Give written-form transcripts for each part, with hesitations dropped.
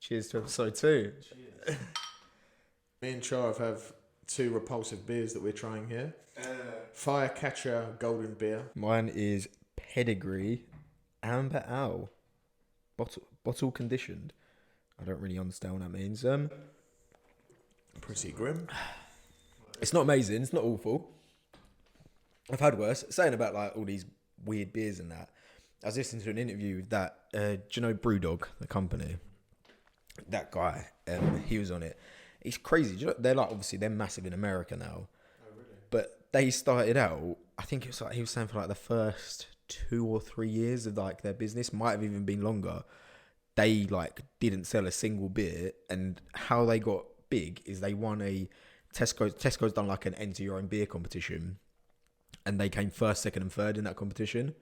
Cheers to episode 2. Cheers. Me and Charv have 2 repulsive beers that we're trying here. Firecatcher Golden Beer. Mine is Pedigree Amber Ale. Bottle conditioned. I don't really understand what that means. Pretty grim. It's not amazing. It's not awful. I've had worse. Saying about like all these weird beers and that. I was listening to an interview with that. Do you know Brewdog, the company? That guy. He was on it. It's crazy. Do you know, they're like obviously they're massive in America now. Oh really? But they started out. I think it was like he was saying for like the first 2 or 3 years of like their business, might have even been longer. They like didn't sell a single beer, and how they got big is they won a Tesco's done like an enter your own beer competition, and they came first, second, and third in that competition.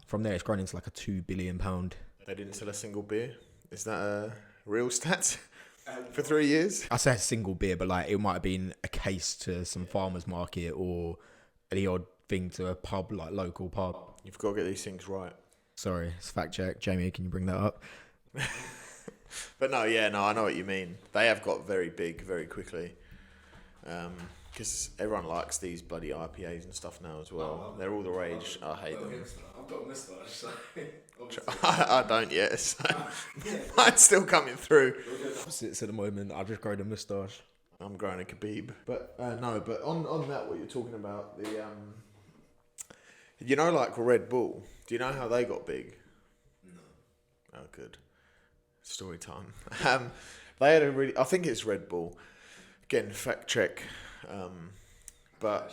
From there, it's grown into like a £2 billion. They didn't sell a single beer. Is that a real stat? For 3 years? I say a single beer, but like it might have been a case to some farmer's market or the odd thing to a pub, like local pub. You've got to get these things right. Sorry, it's fact check. Jamie, can you bring that up? But no, I know what you mean. They have got very big very quickly. Because everyone likes these bloody IPAs and stuff now as well. They're all the rage. I hate them. I've got a moustache, so I don't yet. So mine's still coming through. Opposites at the moment. I've just grown a moustache. I'm growing a kebab. But no, but on that, what you're talking about, the you know, like Red Bull. Do you know how they got big? No. Oh, good. Story time. They had a really. I think it's Red Bull. Again, fact check. But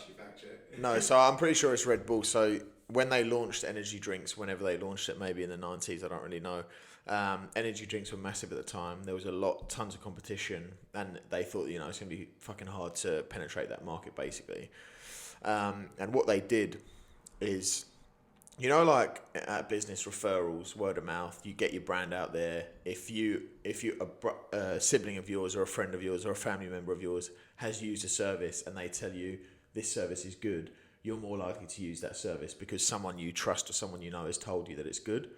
no, so I'm pretty sure it's Red Bull. So when they launched energy drinks, whenever they launched it, maybe in the 90s, I don't really know. Energy drinks were massive at the time. There was tons of competition, and they thought, you know, it's going to be fucking hard to penetrate that market, basically. And what they did is, you know, like business referrals, word of mouth, you get your brand out there. If a sibling of yours or a friend of yours or a family member of yours has used a service and they tell you this service is good, you're more likely to use that service because someone you trust or someone you know has told you that it's good.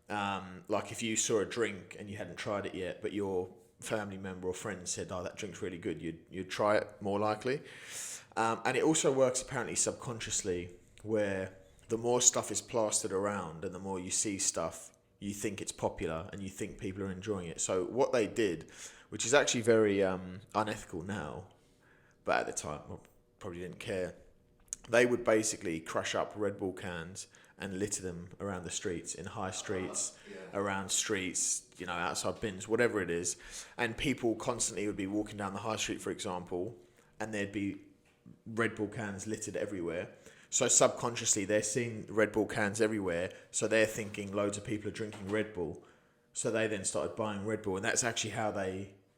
Like if you saw a drink and you hadn't tried it yet, but your family member or friend said, "Oh, that drink's really good," you'd try it more likely. And it also works apparently subconsciously, where the more stuff is plastered around and the more you see stuff, you think it's popular and you think people are enjoying it. So what they did, which is actually very unethical now, but at the time I probably didn't care, they would basically crush up Red Bull cans and litter them around the streets, in high streets, around streets, you know, outside bins, whatever it is. And people constantly would be walking down the high street, for example, and there'd be Red Bull cans littered everywhere. So subconsciously, they're seeing Red Bull cans everywhere. So they're thinking loads of people are drinking Red Bull. So they then started buying Red Bull. And that's actually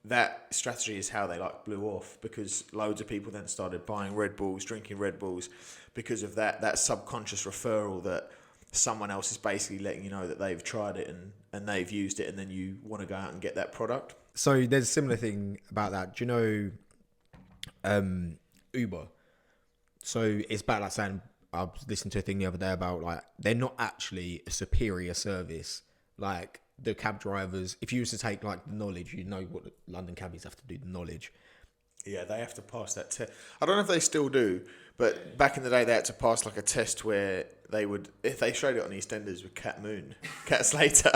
that strategy is how they like blew off, because loads of people then started buying Red Bulls, drinking Red Bulls, because of that subconscious referral that someone else is basically letting you know that they've tried it and they've used it, and then you want to go out and get that product. So there's a similar thing about that. Do you know Uber? So it's about like saying, I was listening to a thing the other day about like they're not actually a superior service. Like the cab drivers, if you was to take like the knowledge, you know what the London cabbies have to do, the knowledge. Yeah, they have to pass that test. I don't know if they still do, but back in the day they had to pass like a test where they would, if they showed it on EastEnders with Kat Slater,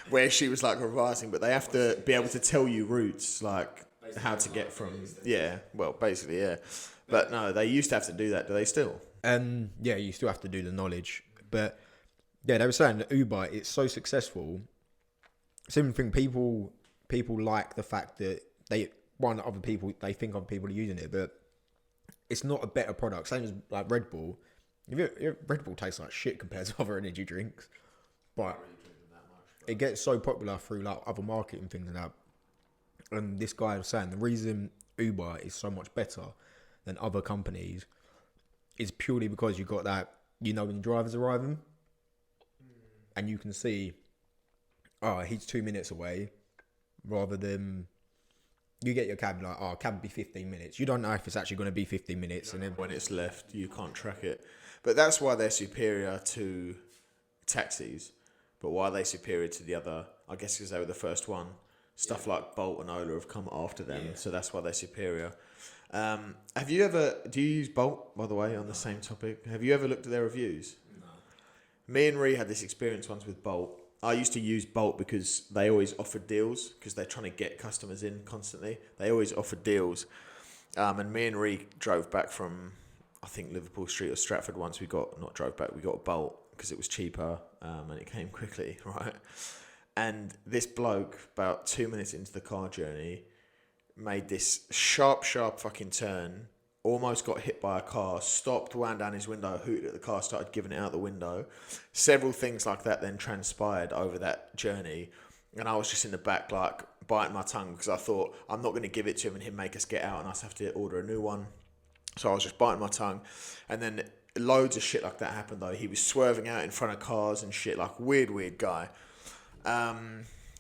where she was like revising, but they have to be able to tell you routes, like how to get from, basically. But no, they used to have to do that. Do they still? Yeah, you still have to do the knowledge. But yeah, they were saying that Uber, it's so successful. Same thing, people like the fact that they think other people are using it, but it's not a better product. Same as like Red Bull. Red Bull tastes like shit compared to other energy drinks, but it gets so popular through like other marketing things and that. And this guy was saying the reason Uber is so much better than other companies is purely because you got that, you know, when the driver's arriving and you can see, oh, he's 2 minutes away, rather than you get your cab like, oh, cab will be 15 minutes. You don't know if it's actually going to be 15 minutes. And then when it's left, you can't track it. But that's why they're superior to taxis. But why are they superior to the other? I guess because they were the first one. Stuff like Bolt and Ola have come after them, so that's why they're superior. Do you use Bolt, by the way, on the same topic? Have you ever looked at their reviews? No. Me and Ree had this experience once with Bolt. I used to use Bolt because they always offered deals, because they're trying to get customers in constantly. They always offered deals. And me and Ree drove back from, I think, Liverpool Street or Stratford once. We got a Bolt because it was cheaper and it came quickly, right? And this bloke, about 2 minutes into the car journey, made this sharp fucking turn, almost got hit by a car, stopped, wound down his window, hooted at the car, started giving it out the window. Several things like that then transpired over that journey. And I was just in the back, like, biting my tongue because I thought, I'm not going to give it to him and he'd make us get out and us have to order a new one. So I was just biting my tongue. And then loads of shit like that happened, though. He was swerving out in front of cars and shit, like, weird guy.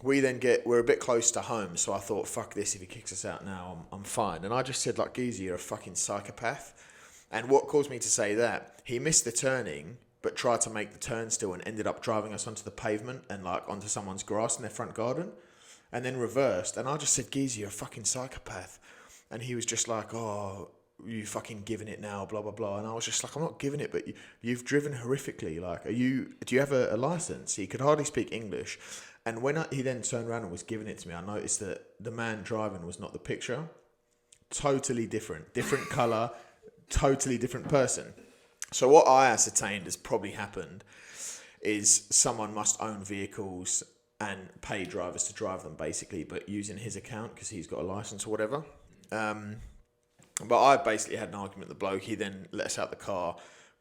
We're a bit close to home, so I thought, fuck this, if he kicks us out now, I'm fine. And I just said, like, Geezy, you're a fucking psychopath. And what caused me to say that, he missed the turning, but tried to make the turn still and ended up driving us onto the pavement and, like, onto someone's grass in their front garden, and then reversed. And I just said, Geezy, you're a fucking psychopath. And he was just like, oh, you fucking giving it now, blah, blah, blah. And I was just like, I'm not giving it, but you've driven horrifically. Like, do you have a license? He could hardly speak English. And when he then turned around and was giving it to me, I noticed that the man driving was not the picture. Totally different colour, totally different person. So what I ascertained has probably happened is someone must own vehicles and pay drivers to drive them, basically, but using his account because he's got a license or whatever. But I basically had an argument with the bloke. He then let us out the car,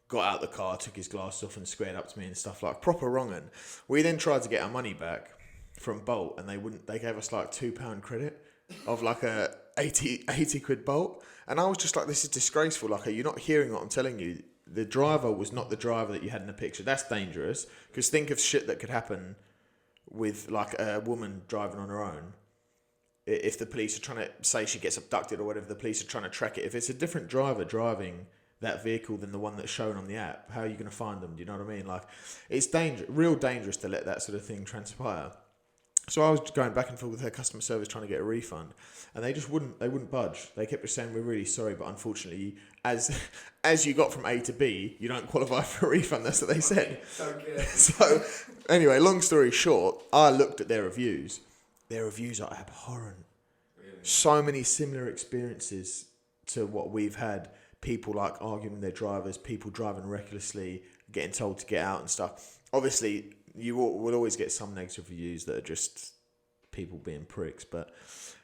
got out the car, took his glasses off and squared up to me and stuff, like proper wronging. We then tried to get our money back from Bolt and they wouldn't. They gave us like £2 credit of like a 80 quid Bolt. And I was just like, this is disgraceful. Like, are you not hearing what I'm telling you? The driver was not the driver that you had in the picture. That's dangerous, because think of shit that could happen with like a woman driving on her own. If the police are trying to say she gets abducted or whatever, the police are trying to track it. If it's a different driver driving that vehicle than the one that's shown on the app, how are you going to find them? Do you know what I mean? Like, it's real dangerous to let that sort of thing transpire. So I was going back and forth with her customer service trying to get a refund, and they wouldn't budge. They kept saying, we're really sorry, but unfortunately, as you got from A to B, you don't qualify for a refund. That's what they said. So anyway, long story short, I looked at their reviews. Their reviews are abhorrent. Really? So many similar experiences to what we've had. People like arguing with their drivers, people driving recklessly, getting told to get out and stuff. Obviously, you will always get some negative reviews that are just people being pricks, but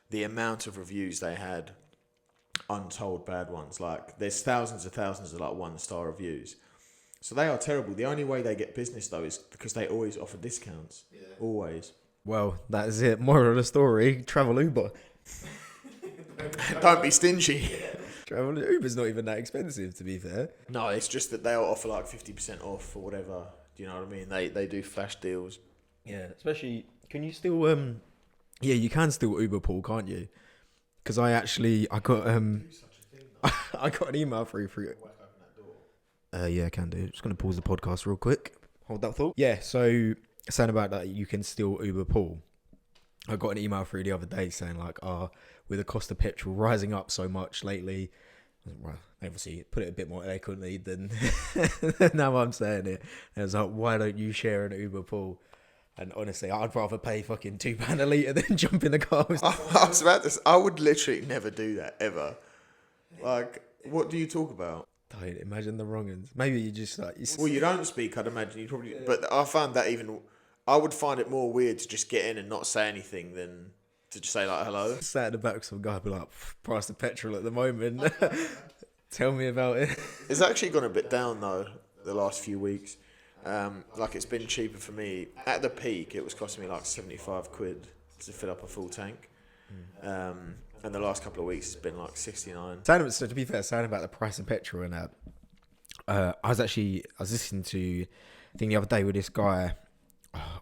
the amount of reviews they had, untold bad ones. Like, there's thousands of like 1-star reviews. So they are terrible. The only way they get business, though, is because they always offer discounts. Yeah. Always. Well, that is it. Moral of the story, travel Uber. Don't be stingy. Travel Uber's not even that expensive, to be fair. No, it's just that they'll offer like 50% off or whatever. Do you know what I mean? They do flash deals. Yeah, especially, can you still, yeah, you can still Uber Pool, can't you? Because I got, I got an email through. Yeah, I can do. Just going to pause the podcast real quick. Hold that thought. Yeah, so saying about that, you can still Uber Pool. I got an email through the other day saying like, with the cost of petrol rising up so much lately, well, obviously put it a bit more eloquently than now I'm saying it. And I was like, why don't you share an Uber Pool? And honestly, I'd rather pay fucking £2 a litre than jump in the car. I was about to say, I would literally never do that, ever. Like, what do you talk about? Don't imagine the wrong-uns. Maybe you just like... Well, you don't speak, I'd imagine. You probably... Yeah. But I found that even... I would find it more weird to just get in and not say anything than to just say, like, hello. Sat in the back of some guy, be like, price of petrol at the moment. Tell me about it. It's actually gone a bit down, though, the last few weeks. Like, it's been cheaper for me. At the peak, it was costing me, like, 75 quid to fill up a full tank. And the last couple of weeks, it's been, like, 69. So, to be fair, saying about the price of petrol and that, I was listening to, I think the other day with this guy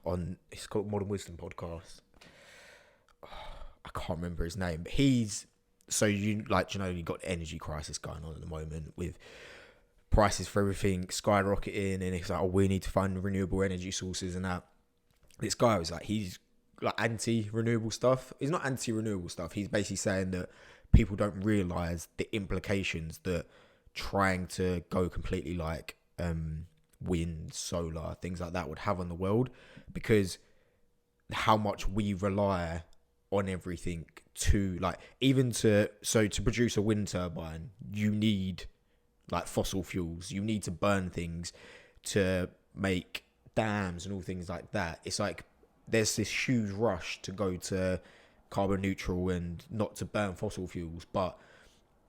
on, it's called Modern Wisdom Podcast. I can't remember his name, but he's, so you got the energy crisis going on at the moment with prices for everything skyrocketing, and it's like, we need to find renewable energy sources and that. This guy was like, he's like anti-renewable stuff. He's not anti-renewable stuff. He's basically saying that people don't realize the implications that trying to go completely like wind, solar, things like that would have on the world, because how much we rely on everything to like to produce a wind turbine, you need like fossil fuels. You need to burn things to make dams and all things like that. It's like there's this huge rush to go to carbon neutral and not to burn fossil fuels, but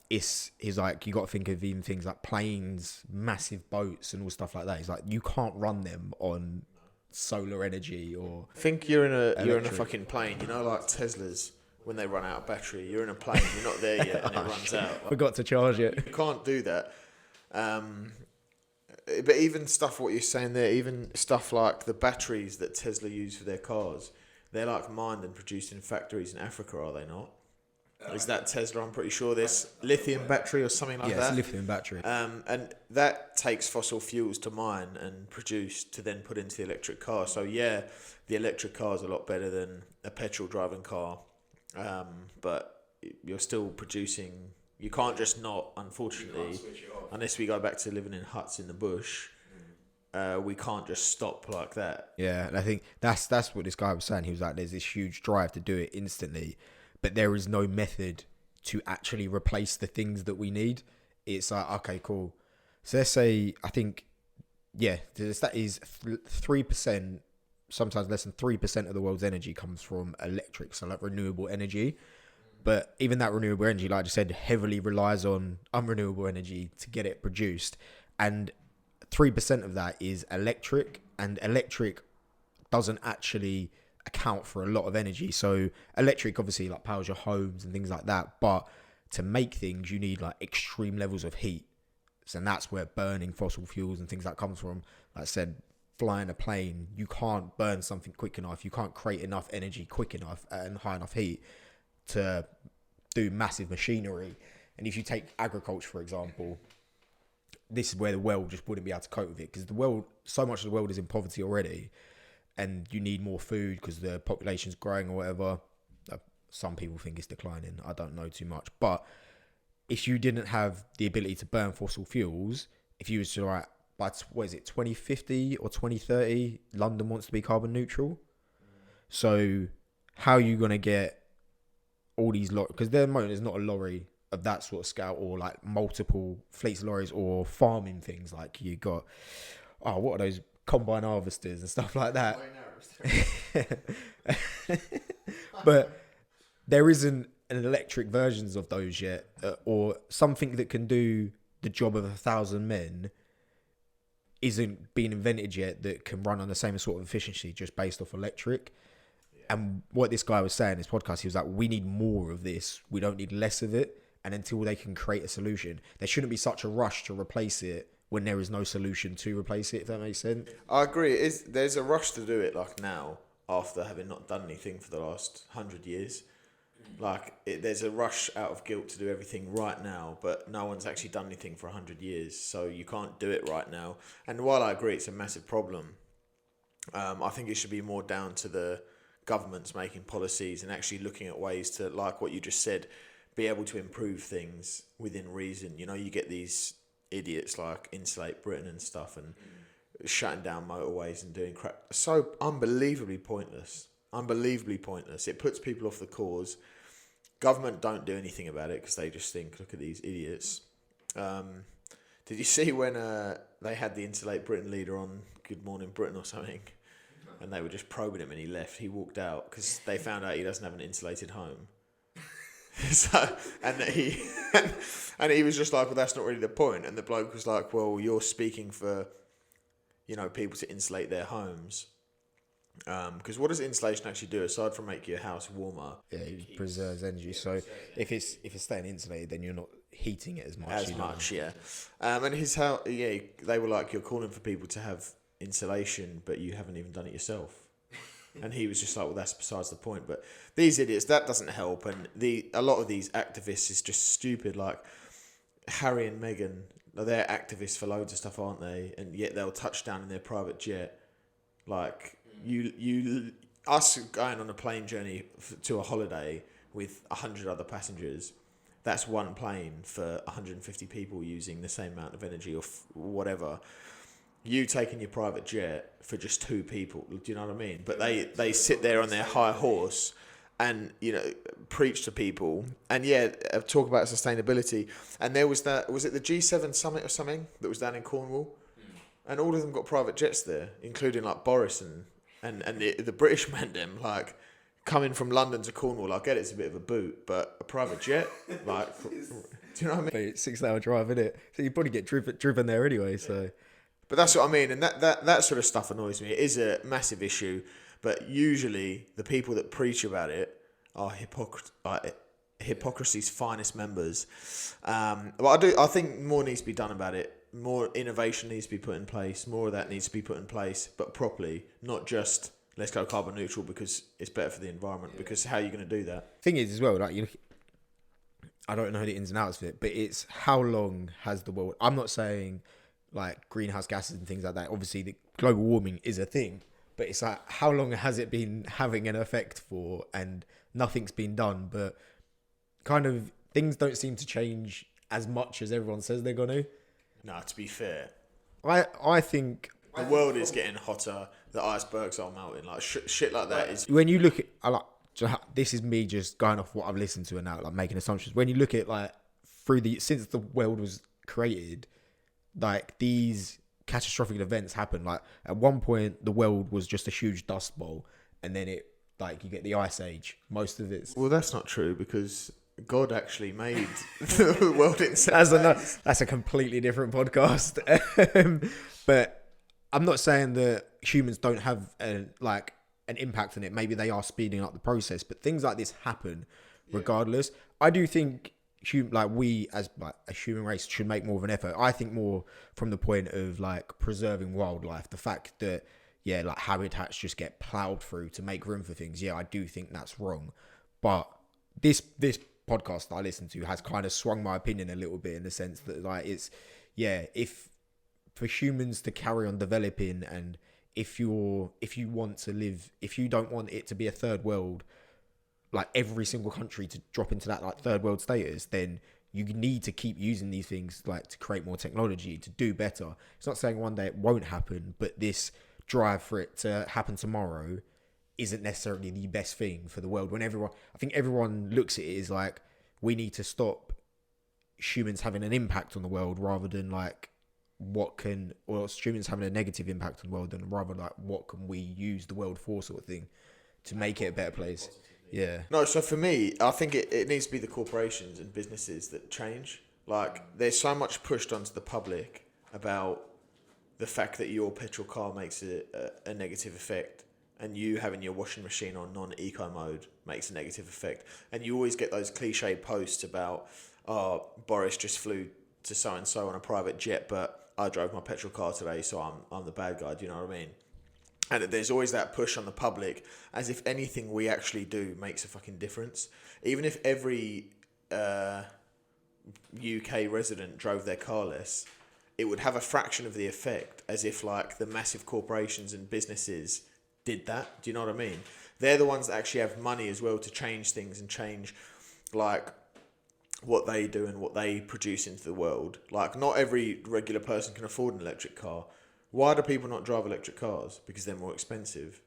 it's like you got to think of even things like planes, massive boats, and all stuff like that. It's like you can't run them on solar energy or. I think you're in a fucking plane. You know, like Teslas when they run out of battery. You're in a plane. You're not there yet, and it runs out. Like, forgot to charge it. You can't do that. But even stuff what you're saying there, even stuff like the batteries that Tesla use for their cars, they're like mined and produced in factories in Africa, are they not? Is that Tesla? I'm pretty sure there's lithium battery or something like that. Yeah, it's lithium battery. And that takes fossil fuels to mine and produce to then put into the electric car. So yeah, the electric car is a lot better than a petrol driving car. But you're still producing. You can't just not, unfortunately, unless we go back to living in huts in the bush. We can't just stop like that. Yeah, and I think that's what this guy was saying. He was like, there's this huge drive to do it instantly, but there is no method to actually replace the things that we need. It's like, okay, cool. So let's say, I think, yeah, that is 3%, sometimes less than 3% of the world's energy comes from electric, so like renewable energy. But even that renewable energy, like I just said, heavily relies on unrenewable energy to get it produced. And 3% of that is electric, and electric doesn't actually account for a lot of energy. So electric obviously like powers your homes and things like that, but to make things you need like extreme levels of heat. So, and that's where burning fossil fuels and things like that comes from. Like I said, flying a plane, you can't burn something quick enough. You can't create enough energy quick enough and high enough heat to do massive machinery. And if you take agriculture, for example, this is where the world just wouldn't be able to cope with it, because so much of the world is in poverty already, and you need more food because the population's growing or whatever. Some people think it's declining. I don't know too much. But if you didn't have the ability to burn fossil fuels, if you was to like, by 2050 or 2030, London wants to be carbon neutral. So how are you going to get all these because there's not a lorry of that sort of scale, or like multiple fleets of lorries, or farming things like you got, what are those combine harvesters and stuff like that. But there isn't an electric versions of those yet, or something that can do the job of 1,000 men isn't being invented yet that can run on the same sort of efficiency just based off electric. And what this guy was saying in his podcast, he was like, we need more of this. We don't need less of it. And until they can create a solution, there shouldn't be such a rush to replace it when there is no solution to replace it, if that makes sense. I agree. There's a rush to do it like now, after having not done anything for the last 100 years. Like, there's a rush out of guilt to do everything right now, but no one's actually done anything for 100 years, so you can't do it right now. And while I agree it's a massive problem, I think it should be more down to the governments making policies and actually looking at ways to, like what you just said, be able to improve things within reason. You know, you get these idiots like Insulate Britain and stuff, and shutting down motorways and doing crap. So unbelievably pointless. It puts people off the cause. Government don't do anything about it because they just think, look at these idiots. Did you see when they had the Insulate Britain leader on Good Morning Britain or something? And they were just probing him, and he left. He walked out because they found out he doesn't have an insulated home. So, and he was just like, well, that's not really the point. And the bloke was like, well, you're speaking for, people to insulate their homes. Because what does insulation actually do aside from make your house warmer? Yeah, it preserves energy. So if it's staying insulated, then you're not heating it as much. Yeah. And his house, they were like, you're calling for people to have insulation, but you haven't even done it yourself. And he was just like, well, that's besides the point. But these idiots, that doesn't help. And a lot of these activists is just stupid. Like Harry and Meghan, they're activists for loads of stuff, aren't they? And yet they'll touch down in their private jet. Like us going on a plane journey to a holiday with 100 other passengers, that's one plane for 150 people using the same amount of energy or whatever. You taking your private jet for just 2 people, do you know what I mean? But they sit there on their high horse and, preach to people and talk about sustainability. And there was was it the G7 summit or something that was down in Cornwall? And all of them got private jets there, including like Boris and the British man, them, like, coming from London to Cornwall. I get it's a bit of a boot, but a private jet, like, do you know what I mean? It's 6-hour drive, isn't it? So you probably get driven there anyway. So, But that's what I mean, and that sort of stuff annoys me. It is a massive issue, but usually the people that preach about it are hypocrisy's finest members. But I think more needs to be done about it. More innovation needs to be put in place. More of that needs to be put in place, but properly, not just let's go carbon neutral because it's better for the environment. Because how are you going to do that? thing is as well, like I don't know the ins and outs of it, but it's how long has the world? I'm not saying like greenhouse gases and things like that. Obviously, the global warming is a thing, but it's like how long has it been having an effect for, and nothing's been done. But kind of things don't seem to change as much as everyone says they're gonna. No, to be fair, I think the world is getting hotter. The icebergs are melting. Like shit like that is. when you look at this is me just going off what I've listened to and now like making assumptions. When you look at like since the world was created, like these catastrophic events happen. Like at one point the world was just a huge dust bowl, and then it like you get the ice age. Most of it's Well, that's not true because God actually made the world itself. that's a completely different podcast. But I'm not saying that humans don't have an impact on it. Maybe they are speeding up the process, but things like this happen regardless. I do think we as like a human race should make more of an effort. I think more from the point of like preserving wildlife. The fact that like habitats just get plowed through to make room for things. I do think that's wrong. But this podcast that I listen to has kind of swung my opinion a little bit in the sense that like it's if for humans to carry on developing, and if you want to live, if you don't want it to be a third world, like every single country to drop into that like third world status, then you need to keep using these things like to create more technology to do better. It's not saying one day it won't happen, but this drive for it to happen tomorrow isn't necessarily the best thing for the world. When I think everyone looks at it as like we need to stop humans having an impact on the world rather than like humans having a negative impact on the world, and rather like what can we use the world for sort of thing to make it a better place. No, so for me, I think it needs to be the corporations and businesses that change. Like there's so much pushed onto the public about the fact that your petrol car makes a negative effect, and you having your washing machine on non-eco mode makes a negative effect. And you always get those cliche posts about, oh, Boris just flew to so-and-so on a private jet, but I drove my petrol car today, so I'm the bad guy. Do you know what I mean? And there's always that push on the public as if anything we actually do makes a fucking difference. Even if every UK resident drove their car less, it would have a fraction of the effect as if like the massive corporations and businesses did that. Do you know what I mean? They're the ones that actually have money as well to change things and change like what they do and what they produce into the world. Like not every regular person can afford an electric car. Why do people not drive electric cars? Because they're more expensive,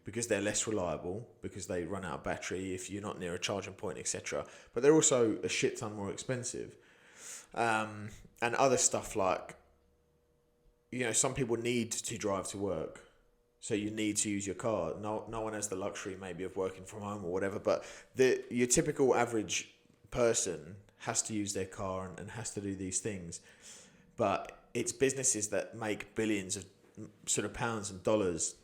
because they're less reliable, because they run out of battery if you're not near a charging point, etc. But they're also a shit ton more expensive. And other stuff like, some people need to drive to work. So you need to use your car. No one has the luxury maybe of working from home or whatever, but your typical average person has to use their car and has to do these things. But it's businesses that make billions of sort of pounds and dollars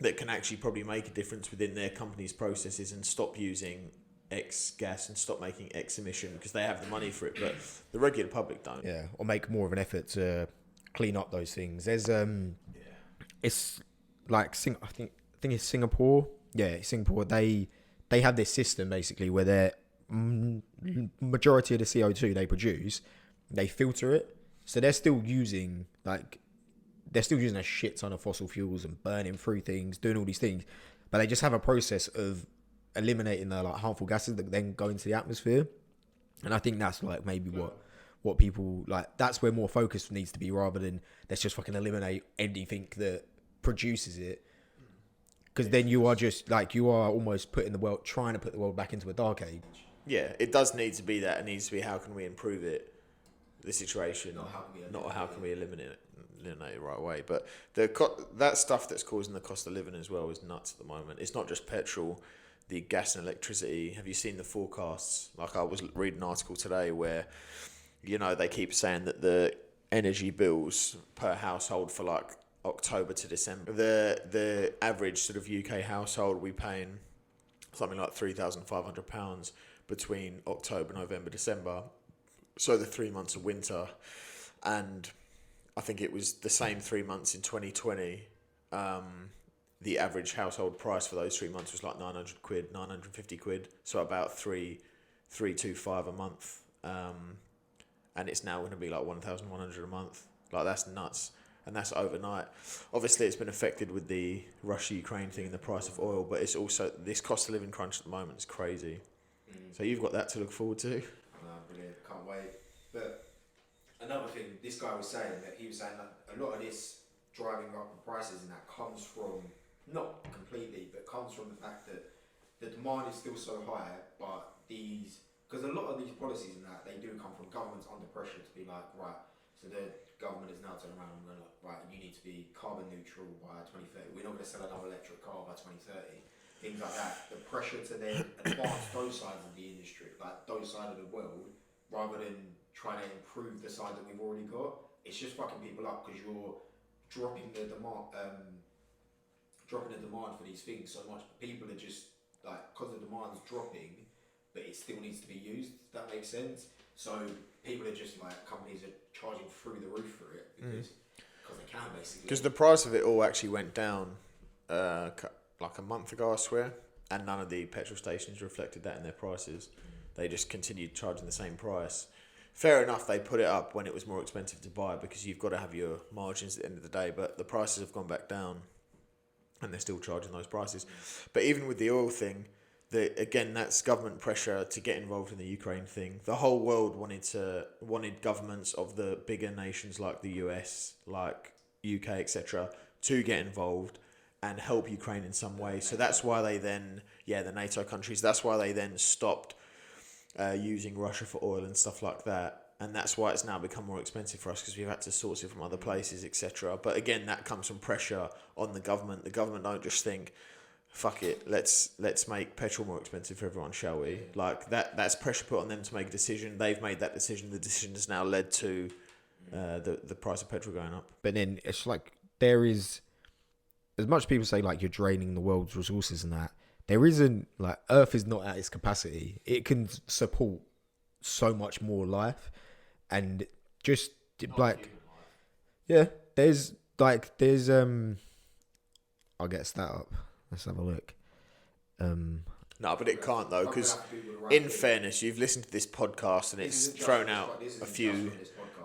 that can actually probably make a difference within their company's processes and stop using X gas and stop making X emission because they have the money for it, but the regular public don't. Yeah, or make more of an effort to clean up those things. There's it's like I think it's Singapore. Yeah, Singapore. They have this system basically where their majority of the CO2 they produce, they filter it. So they're still using a shit ton of fossil fuels and burning through things, doing all these things. but they just have a process of eliminating the like harmful gases that then go into the atmosphere. And I think that's like maybe what people like. That's where more focus needs to be, rather than let's just fucking eliminate anything that produces it. Because then you are just like, you are almost trying to put the world back into a dark age. Yeah, it does need to be that. It needs to be, how can we improve it, the situation, not how can we eliminate it right away. But that stuff that's causing the cost of living as well is nuts at the moment. It's not just petrol, the gas and electricity. Have you seen the forecasts? Like, I was reading an article today where, they keep saying that the energy bills per household for like October to December, the average sort of UK household, we paying something like £3,500 between October, November, December. So the 3 months of winter. And I think it was the same 3 months in 2020. The average household price for those 3 months was like 900 quid, 950 quid. So about 325 a month. And it's now going to be like 1,100 a month. Like, that's nuts. And that's overnight. Obviously, it's been affected with the Russia-Ukraine thing and the price of oil, but it's also, this cost of living crunch at the moment is crazy. So you've got that to look forward to. Brilliant. Can't wait. But another thing, this guy was saying that a lot of this driving up the prices and that comes from, not completely, but comes from the fact that the demand is still so high, but because a lot of these policies and that, they do come from governments under pressure to be like, right, so the government is now turning around and going like, right, you need to be carbon neutral by 2030. We're not going to sell another electric car by 2030. Things like that. The pressure to then advance those sides of the industry, like those sides of the world, rather than trying to improve the side that we've already got, it's just fucking people up because you're dropping the demand for these things so much. People are just like, because the demand's dropping, but it still needs to be used. If that makes sense. So people are just like, companies are charging through the roof for it because they can, basically. Because the price of it all actually went down like a month ago, I swear, and none of the petrol stations reflected that in their prices. They just continued charging the same price. Fair enough, they put it up when it was more expensive to buy because you've got to have your margins at the end of the day, but the prices have gone back down and they're still charging those prices. But even with the oil thing, again, that's government pressure to get involved in the Ukraine thing. The whole world wanted governments of the bigger nations like the US, like UK, etc., to get involved and help Ukraine in some way. So that's why they then, the NATO countries, that's why they then stopped using Russia for oil and stuff like that. And that's why it's now become more expensive for us, because we've had to source it from other places, etc. But again, that comes from pressure on the government. The government don't just think, fuck it, let's make petrol more expensive for everyone, shall we? Like, that's pressure put on them to make a decision. They've made that decision. The decision has now led to the price of petrol going up. But then it's like, there is, as much as people say like you're draining the world's resources and that, there isn't, like, Earth is not at its capacity. It can support so much more life, and just like, there's I'll get a stat up. Let's have a look. No, but it can't though, because in fairness, you've listened to this podcast and it's thrown out a few.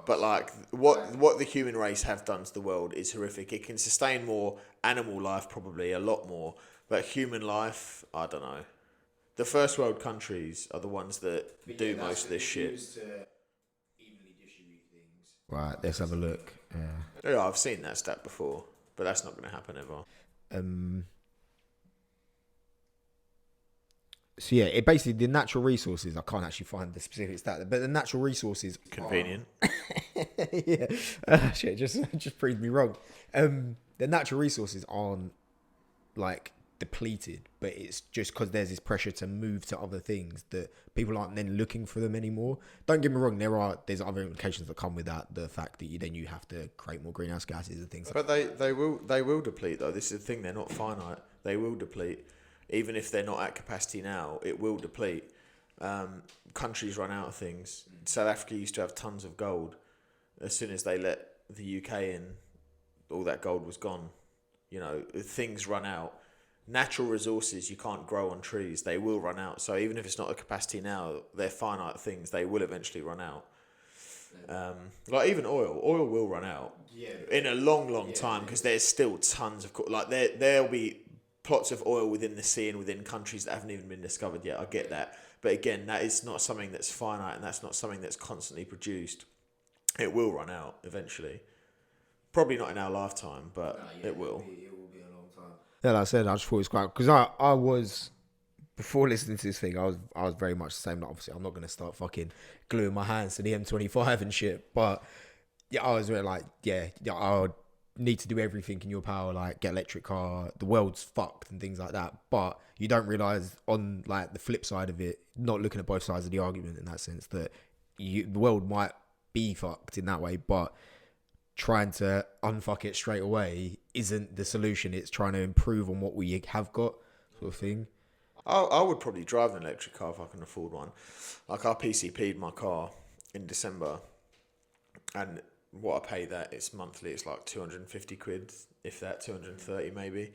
But like, what the human race have done to the world is horrific. It can sustain more animal life, probably a lot more, but human life, I don't know. The first world countries are the ones that do most of this shit. Right, let's have a look. Yeah, I've seen that stat before, but that's not going to happen ever. So yeah, it basically, the natural resources, I can't actually find the specific stat, but the natural resources convenient. Shit, just proved me wrong. The natural resources aren't like depleted, but it's just because there's this pressure to move to other things that people aren't then looking for them anymore. Don't get me wrong, there's other implications that come with that, the fact that you have to create more greenhouse gases and things but they will deplete though. This is the thing, they're not finite. They will deplete. Even if they're not at capacity now, it will deplete. Countries run out of things. South Africa used to have tons of gold. As soon as they let the UK in, all that gold was gone. Things run out. Natural resources you can't grow on trees. They will run out. So even if it's not a capacity now, they're finite things. They will eventually run out. Like even oil will run out in a long time, because there's still tons of there'll be plots of oil within the sea and within countries that haven't even been discovered yet. I get that. But again, that is not something that's finite, and that's not something that's constantly produced. It will run out eventually. Probably not in our lifetime, but it will. It will be a long time. Yeah, like I said, I just thought it was quite... Because I was... Before listening to this thing, I was very much the same. Like, obviously, I'm not going to start fucking gluing my hands to the M25 and shit. But, yeah, I was really like, yeah, I would need to do everything in your power, like get electric car. The world's fucked and things like that. But you don't realise on, like, the flip side of it, not looking at both sides of the argument in that sense, that the world might be fucked in that way, but trying to unfuck it straight away isn't the solution. It's trying to improve on what we have got, sort of thing. I would probably drive an electric car if I can afford one. Like, I PCP'd my car in December, and what I pay that, it's monthly, it's like 250 quid, if that, 230 maybe.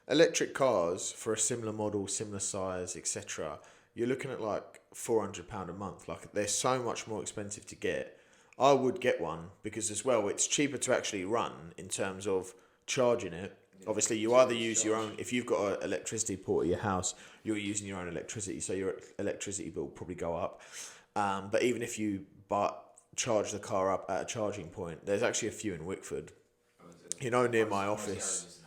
Electric cars, for a similar model, similar size, etc., you're looking at like £400 a month. Like, they're so much more expensive to get. I would get one because, as well, it's cheaper to actually run in terms of charging it. Obviously, you either use your own... If you've got an electricity port at your house, you're using your own electricity, so your electricity bill will probably go up. But even if you charge the car up at a charging point, there's actually a few in Wickford. You know, near my office...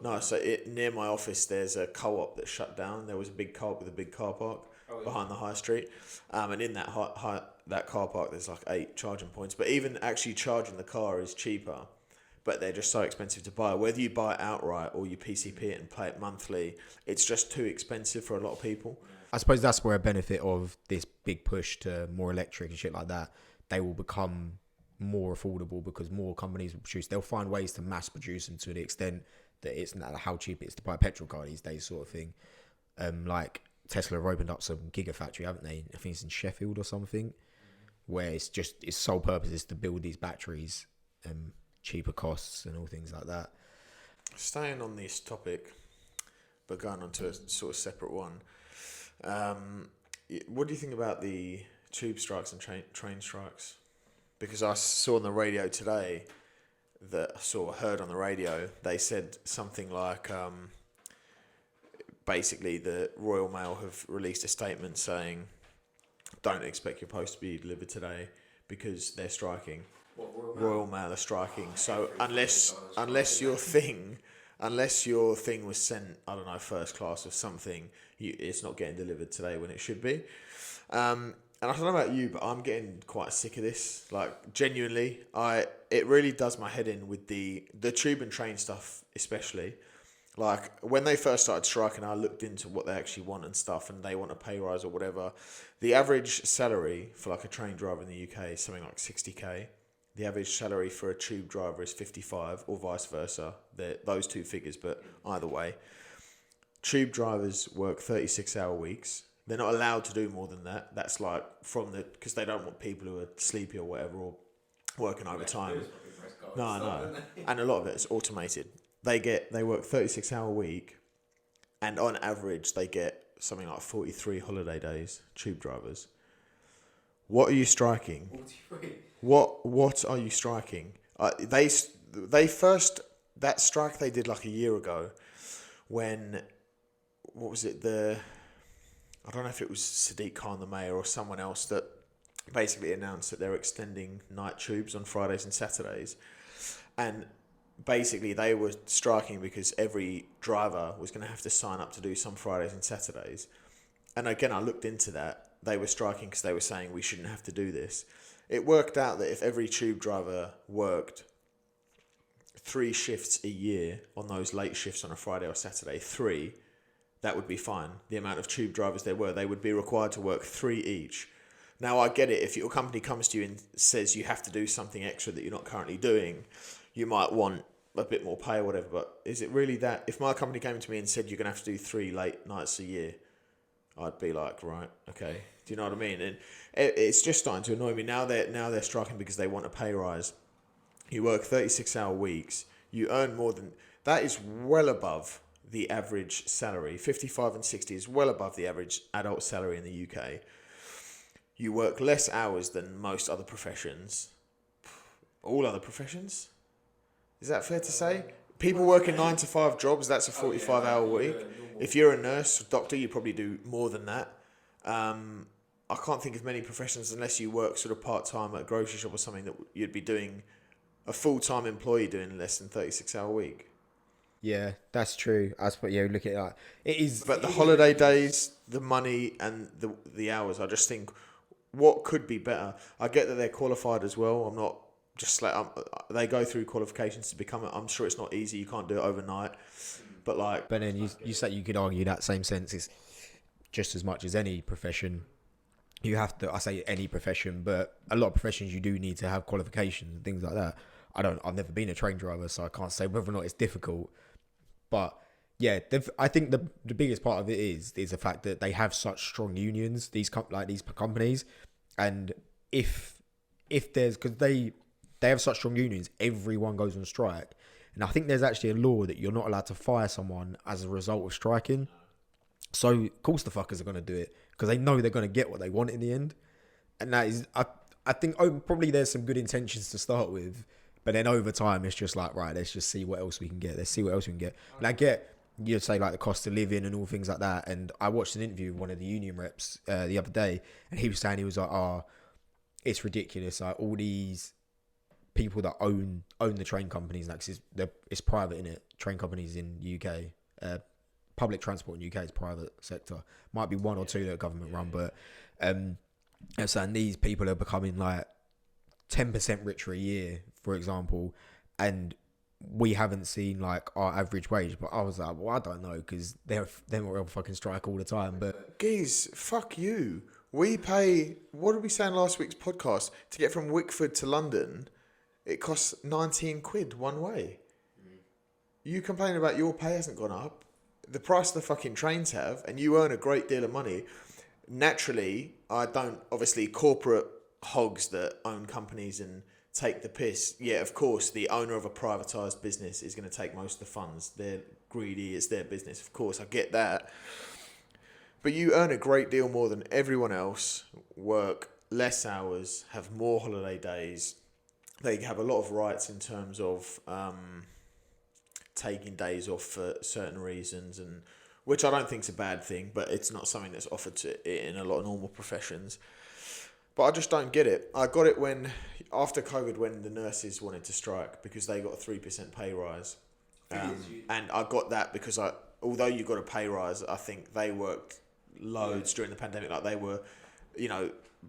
No, so near my office, there's a co-op that shut down. There was a big co-op with a big car park behind the high street. And in that that car park, there's like 8 charging points. But even actually charging the car is cheaper. But they're just so expensive to buy. Whether you buy it outright or you PCP it and pay it monthly, it's just too expensive for a lot of people. I suppose that's where a benefit of this big push to more electric and shit like that, they will become more affordable because more companies will produce. They'll find ways to mass produce them to the extent that it's not how cheap it is to buy a petrol car these days, sort of thing. Like Tesla have opened up some gigafactory, haven't they? I think it's in Sheffield or something, where it's sole purpose is to build these batteries, cheaper costs and all things like that. Staying on this topic, but going on to a sort of separate one. What do you think about the tube strikes and train strikes? Because I saw on the radio today, heard on the radio, they said something like, basically the Royal Mail have released a statement saying, don't expect your post to be delivered today because they're striking. Royal Mail are striking. So unless your thing was sent, I don't know, first class or something, it's not getting delivered today when it should be. And I don't know about you, but I'm getting quite sick of this. Like, genuinely, it really does my head in with the tube and train stuff, especially. Like, when they first started striking, I looked into what they actually want and stuff, and they want a pay rise or whatever. The average salary for like a train driver in the UK is something like 60k. The average salary for a tube driver is 55, or vice versa. They're those two figures, but either way. Tube drivers work 36-hour weeks. They're not allowed to do more than that. That's like because they don't want people who are sleepy or whatever or working overtime. No. And a lot of it is automated. They work 36-hour week, and on average they get something like 43 holiday days, tube drivers. What are you striking? 43. What are you striking? They first, that strike they did like a year ago when, what was it, I don't know if it was Sadiq Khan, the mayor, or someone else that basically announced that they're extending night tubes on Fridays and Saturdays. And basically they were striking because every driver was going to have to sign up to do some Fridays and Saturdays. And again, I looked into that. They were striking because they were saying we shouldn't have to do this. It worked out that if every tube driver worked 3 shifts a year on those late shifts on a Friday or Saturday, 3, that would be fine. The amount of tube drivers there were, they would be required to work 3 each. Now, I get it. If your company comes to you and says you have to do something extra that you're not currently doing, you might want a bit more pay or whatever. But is it really that? If my company came to me and said you're going to have to do 3 late nights a year, I'd be like, right, okay. Do you know what I mean? And it's just starting to annoy me. Now they're striking because they want a pay rise. You work 36-hour weeks. You earn more than... That is well above the average salary. 55 and 60 is well above the average adult salary in the UK. You work less hours than most other professions. All other professions? Is that fair to say? people working 9 to 5 jobs, that's a 45-hour week. If you're a nurse, doctor, you probably do more than that. I can't think of many professions unless you work sort of part-time at a grocery shop or something that you'd be doing a full-time employee doing less than 36-hour week. Yeah, that's true. I suppose, yeah, look at that. It is. But the holiday days, the money, and the hours, I just think, what could be better? I get that they're qualified as well. I'm not just like they go through qualifications to become it. I'm sure it's not easy. You can't do it overnight. But like, But then you say you could argue that same sense is just as much as any profession. You have to. I say any profession, but a lot of professions you do need to have qualifications and things like that. I've never been a train driver, so I can't say whether or not it's difficult. But yeah, I think the biggest part of it is the fact that they have such strong unions. These companies, and if there's because they have such strong unions, everyone goes on strike. And I think there's actually a law that you're not allowed to fire someone as a result of striking. So of course the fuckers are going to do it because they know they're going to get what they want in the end. And that is, I think probably there's some good intentions to start with. But then over time, it's just like, right, let's just see what else we can get. Let's see what else we can get. And I get, you'd say like the cost of living and all things like that. And I watched an interview with one of the union reps the other day. And he was saying, he was like, it's ridiculous. Like all these people that own the train companies, like it's private, innit? Train companies in UK, public transport in UK is private sector. Might be one or two that are government run. But they're saying these people are becoming like 10% richer a year, for example, and we haven't seen like our average wage. But I was like, well, I don't know because they're on fucking strike all the time. But geez, fuck you. We pay. What did we say in last week's podcast? To get from Wickford to London, it costs 19 quid one way. You complain about your pay hasn't gone up. The price of the fucking trains have, and you earn a great deal of money. Naturally, I don't. Obviously, corporate hogs that own companies and take the piss. Yeah, of course, the owner of a privatised business is going to take most of the funds. They're greedy, it's their business. Of course, I get that. But you earn a great deal more than everyone else, work less hours, have more holiday days. They have a lot of rights in terms of taking days off for certain reasons, and which I don't think is a bad thing, but it's not something that's offered to in a lot of normal professions. But I just don't get it. I got it after COVID, when the nurses wanted to strike because they got a 3% pay rise. And I got that because although you got a pay rise, I think they worked loads during the pandemic. Like they were,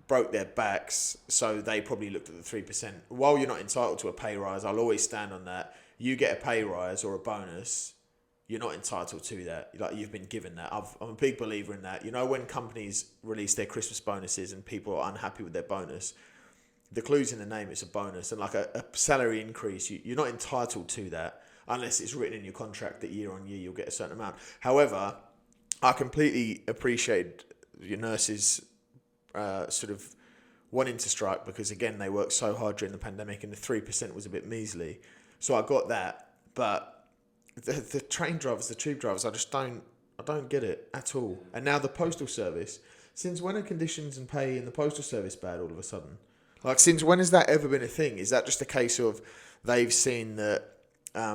broke their backs. So they probably looked at the 3%. While you're not entitled to a pay rise, I'll always stand on that. You get a pay rise or a bonus, you're not entitled to that. Like you've been given that. I'm a big believer in that. When companies release their Christmas bonuses and people are unhappy with their bonus, the clue's in the name. It's a bonus, and like a salary increase, you're not entitled to that unless it's written in your contract that year on year you'll get a certain amount. However, I completely appreciate your nurses sort of wanting to strike because again they worked so hard during the pandemic, and the 3% was a bit measly. So I got that, but the train drivers, the tube drivers, I don't get it at all. And now the postal service, since when are conditions and pay in the postal service bad all of a sudden? Like, since when has that ever been a thing? Is that just a case of they've seen that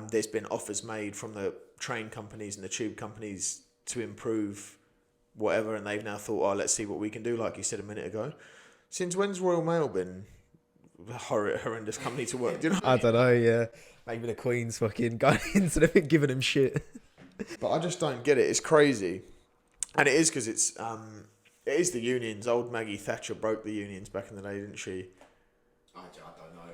there's been offers made from the train companies and the tube companies to improve whatever, and they've now thought, let's see what we can do, like you said a minute ago? Since when's Royal Mail been a horrendous company to work? Do you know? I don't know, yeah. Maybe the Queen's fucking going into the thing, giving them shit. But I just don't get it. It's crazy. And it is because it is the unions. Old Maggie Thatcher broke the unions back in the day, didn't she? I don't know.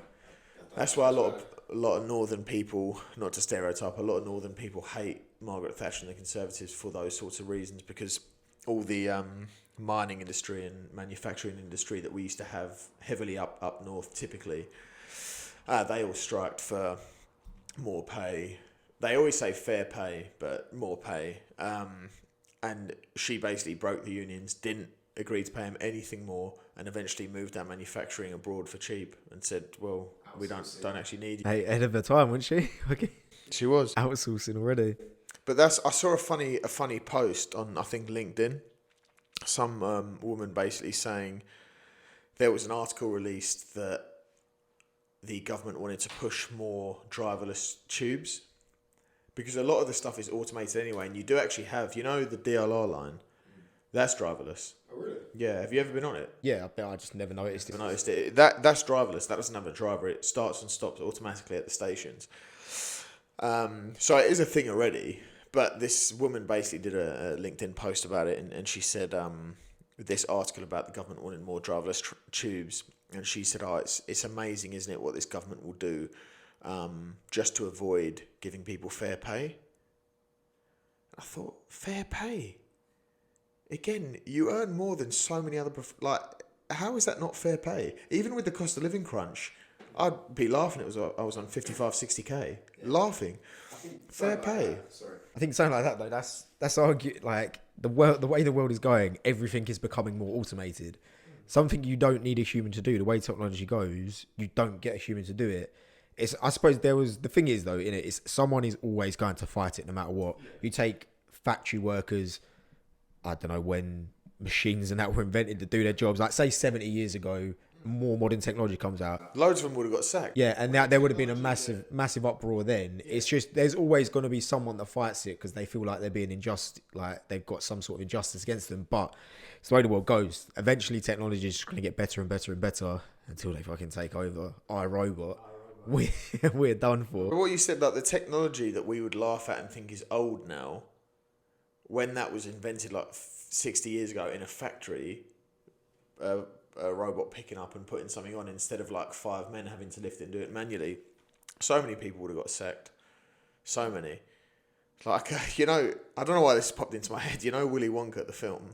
That's why a lot of northern people, not to stereotype, a lot of northern people hate Margaret Thatcher and the Conservatives for those sorts of reasons, because all the mining industry and manufacturing industry that we used to have heavily up north typically, they all striked for more pay. They always say fair pay, but more pay. And she basically broke the unions, didn't agree to pay him anything more, and eventually moved our manufacturing abroad for cheap and said, well, we don't actually need you. Hey, ahead of her time, wasn't she? Okay. She was. Outsourcing already. But I saw a funny post on, I think, LinkedIn. Some woman basically saying there was an article released that the government wanted to push more driverless tubes. because a lot of the stuff is automated anyway, and you do actually have, the DLR line, that's driverless. Oh, really? Yeah, have you ever been on it? Yeah, I just never noticed it. Never noticed it. That's driverless. That doesn't have a driver. It starts and stops automatically at the stations. So it is a thing already. But this woman basically did a LinkedIn post about it, and she said this article about the government wanting more driverless tubes, and she said, "Oh, it's amazing, isn't it, what this government will do just to avoid giving people fair pay." I thought, fair pay? Again, you earn more than so many other... how is that not fair pay? Even with the cost of living crunch, I'd be laughing. I was on 55, 60k. Yeah. Laughing. Fair pay. I think something like that, though, that's like the way the world is going, everything is becoming more automated. Something you don't need a human to do. The way technology goes, you don't get a human to do it. I suppose the thing is, though, in it, is someone is always going to fight it no matter what. You take factory workers, I don't know when machines and that were invented to do their jobs, like say 70 years ago, more modern technology comes out. Loads of them would have got sacked. Yeah, and there would have been a massive uproar then. Yeah. It's just, there's always going to be someone that fights it because they feel like they're being unjust, like they've got some sort of injustice against them. But it's the way the world goes. Eventually technology is just going to get better and better and better until they fucking take over. iRobot. We're done for. But what you said, like the technology that we would laugh at and think is old now, when that was invented like 60 years ago in a factory, a robot picking up and putting something on instead of like 5 men having to lift it and do it manually, so many people would have got sacked. So many. Like, I don't know why this popped into my head. Willy Wonka, the film?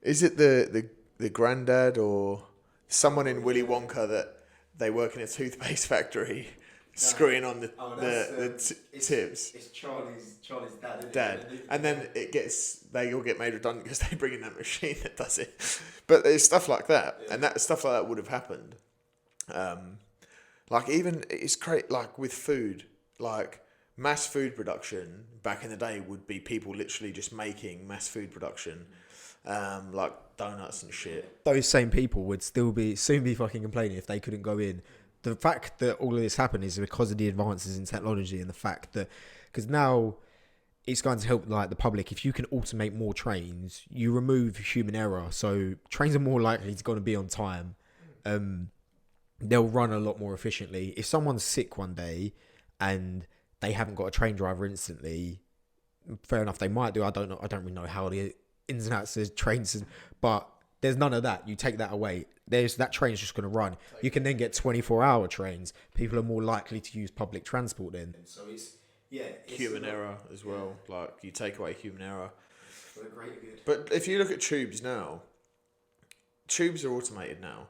Is it the granddad or someone in Willy Wonka that they work in a toothpaste factory screwing on the tips? It's Charlie's dad, isn't Dad. It? And then they all get made redundant because they bring in that machine that does it. But there's stuff like that, yeah. And that stuff like that would have happened. Like even it's great, like with food, like mass food production back in the day would be people literally just making mass food production, like donuts and shit. Those same people would soon be fucking complaining if they couldn't go in. The fact that all of this happened is because of the advances in technology and the fact that, because now it's going to help like the public. If you can automate more trains, you remove human error. So trains are more likely to be on time. They'll run a lot more efficiently. If someone's sick one day and they haven't got a train driver instantly, fair enough, they might do. I don't know. I don't really know how the ins and outs of trains, but there's none of that. You take that away. That train's just going to run. You can then get 24-hour trains. People are more likely to use public transport then. So it's human error as well. Yeah. Like you take away human error. But if you look at tubes now, tubes are automated now.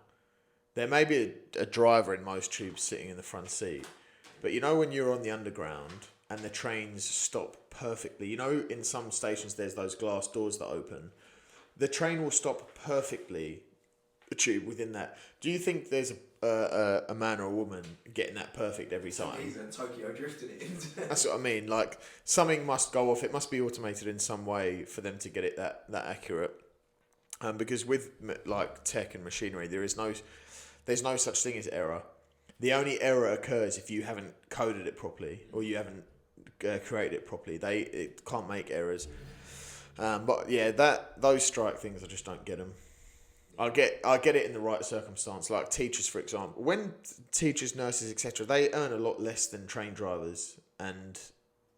There may be a driver in most tubes sitting in the front seat, but when you're on the underground and the trains stop perfectly, in some stations there's those glass doors that open. The train will stop perfectly, the tube within that. Do you think there's a man or a woman getting that perfect every time? He's in Tokyo drifting it. That's what I mean. Like something must go off. It must be automated in some way for them to get it that accurate. Because with like tech and machinery, there's no such thing as error. The only error occurs if you haven't coded it properly or you haven't created it properly. It can't make errors. But yeah, those strike things, I just don't get them. I get it in the right circumstance, like teachers, for example. When teachers, nurses, etc., they earn a lot less than train drivers, and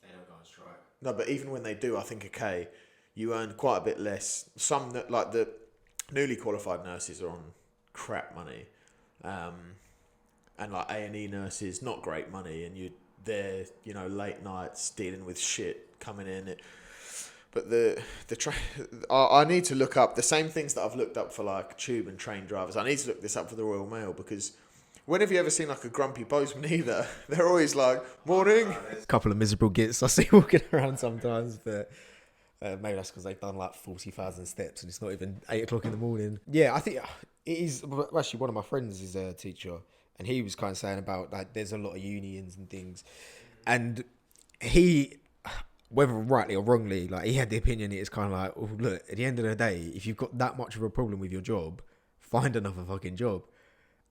they don't go on strike. No, but even when they do, I think you earn quite a bit less. Some like the newly qualified nurses are on crap money, and like A&E nurses, not great money, and they're late nights dealing with shit coming in. But I need to look up the same things that I've looked up for like tube and train drivers. I need to look this up for the Royal Mail, because when have you ever seen like a grumpy postman either? They're always like, morning. A couple of miserable gits I see walking around sometimes, but maybe that's because they've done like 40,000 steps and it's not even 8 o'clock in the morning. Yeah, I think it is. Actually, one of my friends is a teacher, and he was kind of saying about like there's a lot of unions and things, and he, whether rightly or wrongly, like he had the opinion, it's kind of like, oh, look, at the end of the day, if you've got that much of a problem with your job, find another fucking job.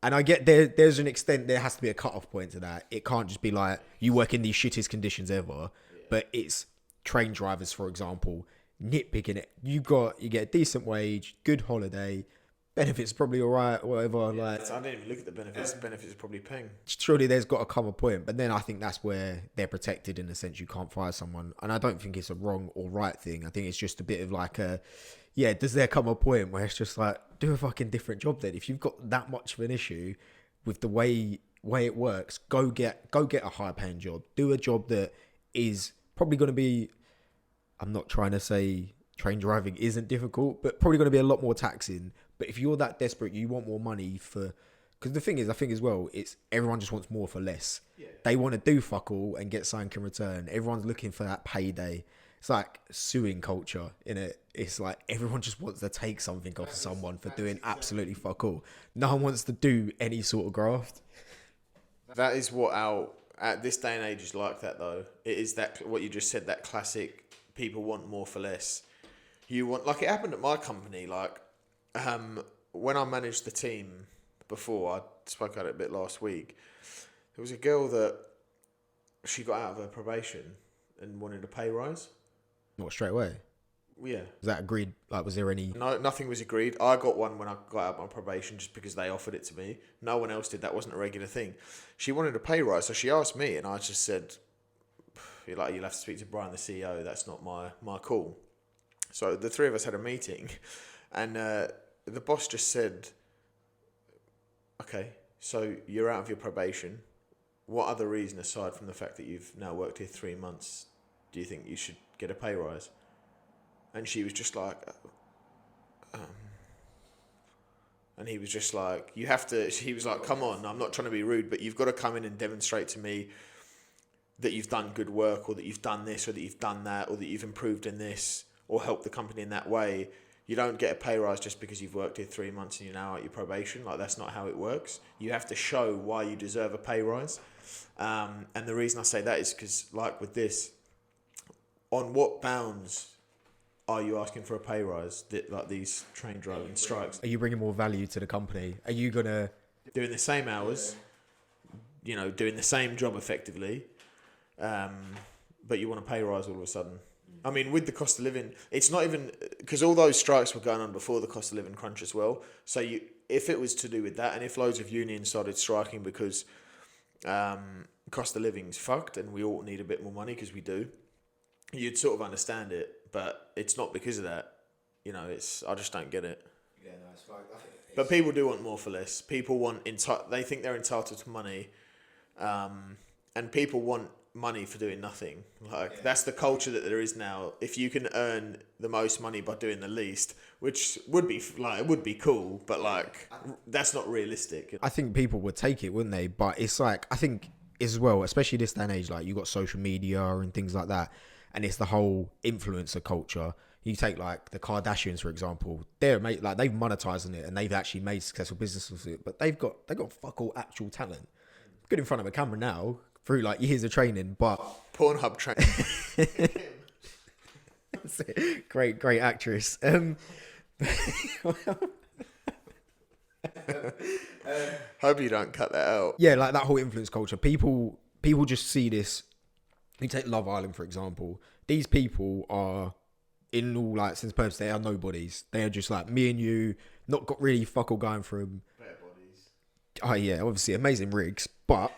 And I get there's an extent, there has to be a cut-off point to that. It can't just be like, you work in these shittest conditions ever. But it's train drivers, for example, nitpicking it. You get a decent wage, good holiday, benefits probably all right, whatever. Like, I didn't even look at the benefits. Benefits are probably paying. surely there's got to come a point. But then I think that's where they're protected in the sense you can't fire someone. And I don't think it's a wrong or right thing. I think it's just a bit of like does there come a point where it's just like, do a fucking different job then? If you've got that much of an issue with the way it works, go get a high paying job. Do a job that is probably going to be, I'm not trying to say train driving isn't difficult, but probably going to be a lot more taxing. But if you're that desperate, you want more money for, because the thing is, I think as well, it's everyone just wants more for less. Yeah. They want to do fuck all and get something in return. Everyone's looking for that payday. It's like suing culture, innit? It's like everyone just wants to take something off someone for doing absolutely fuck all. No one wants to do any sort of graft. That is what at this day and age is like that though. It is that what you just said, that classic people want more for less. You want, like it happened at my company, like when I managed the team before, I spoke about it a bit last week. There was a girl that she got out of her probation and wanted a pay rise. What, straight away? Yeah. Was that agreed? Like, was there any? No, nothing was agreed. I got one when I got out of my probation just because they offered it to me. No one else did. That wasn't a regular thing. She wanted a pay rise, so she asked me, and I just said, "You'll have to speak to Brian, the CEO. That's not my call." So the three of us had a meeting, and the boss just said, "Okay, so you're out of your probation. What other reason aside from the fact that you've now worked here 3 months do you think you should get a pay rise?" And she was just like, and he was just like, you have to, he was like, come on, I'm not trying to be rude, but you've got to come in and demonstrate to me that you've done good work, or that you've done this, or that you've done that, or that you've improved in this, or helped the company in that way. You don't get a pay rise just because you've worked here 3 months and you're now at your probation. Like, that's not how it works. You have to show why you deserve a pay rise. And the reason I say that is because, like with this, on what bounds are you asking for a pay rise? Like these train driving strikes. Are you bringing more value to the company? Are you gonna doing the same hours? You know, doing the same job effectively, but you want a pay rise all of a sudden. I mean, with the cost of living, it's not even because all those strikes were going on before the cost of living crunch as well. So if it was to do with that, and if loads of unions started striking because cost of living's fucked and we all need a bit more money because we do, you'd sort of understand it. But it's not because of that. You know, I just don't get it. Yeah, no, it's like, but people do want more for less. People want they think they're entitled to money, and people want money for doing nothing. Like that's the culture that there is now. If you can earn the most money by doing the least, which would be like, it would be cool, but like that's not realistic. I think people would take it, wouldn't they? But it's like, I think as well, especially this day and age, like you got social media and things like that, and it's the whole influencer culture. You take like the Kardashians, for example. They've monetized on it and they've actually made successful businesses with it, but they've got fuck all actual talent. Good in front of a camera now through like years of training, but Pornhub training. Great actress. Hope you don't cut that out. Yeah, like that whole influence culture. People just see this. You take Love Island, for example. These people are, in all like sense purpose, they are nobodies. They are just like me and you, not got really fuck all going for them. Better bodies. Oh yeah, obviously amazing rigs, but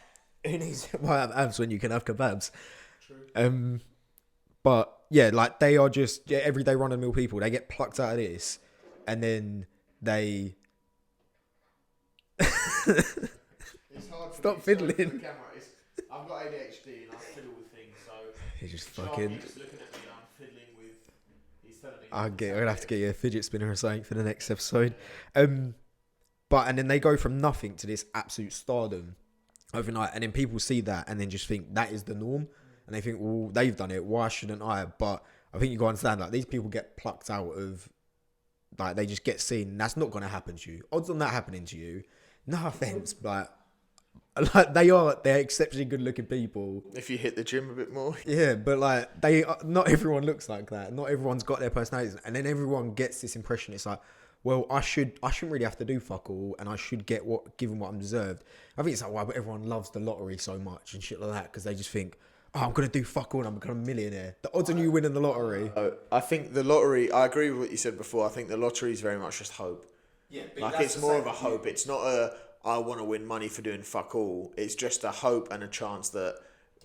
who needs to have abs when you can have kebabs? True. But yeah, like they are just everyday run of the mill people. They get plucked out of this, and then they. It's hard for Stop me, fiddling. sorry, for the camera. I've got ADHD and I fiddle with things, so He's just Sharky fucking. keeps looking at me and I'm fiddling with. He's telling me. I'm gonna have to get you a fidget spinner or something for the next episode. But and then they go from nothing to this absolute stardom overnight, and then people see that and then just think that is the norm, and they think, well, they've done it, why shouldn't I? But I think you got to understand, like these people get plucked out of, like they just get seen. That's not gonna happen to you. Odds on that happening to you. No offense, but like they're exceptionally good looking people. If you hit the gym a bit more. Yeah, but like not everyone looks like that. Not everyone's got their personalities, and then everyone gets this impression. It's like, well, I shouldn't really have to do fuck all, and I should get given what I'm deserved. I think it's like why everyone loves the lottery so much and shit like that, because they just think, oh, I'm gonna do fuck all and I'm becoming a millionaire. The odds on you winning the lottery. I think the lottery. I agree with what you said before. I think the lottery is very much just hope. Yeah, like it's more of a hope. It's not a I want to win money for doing fuck all. It's just a hope and a chance that,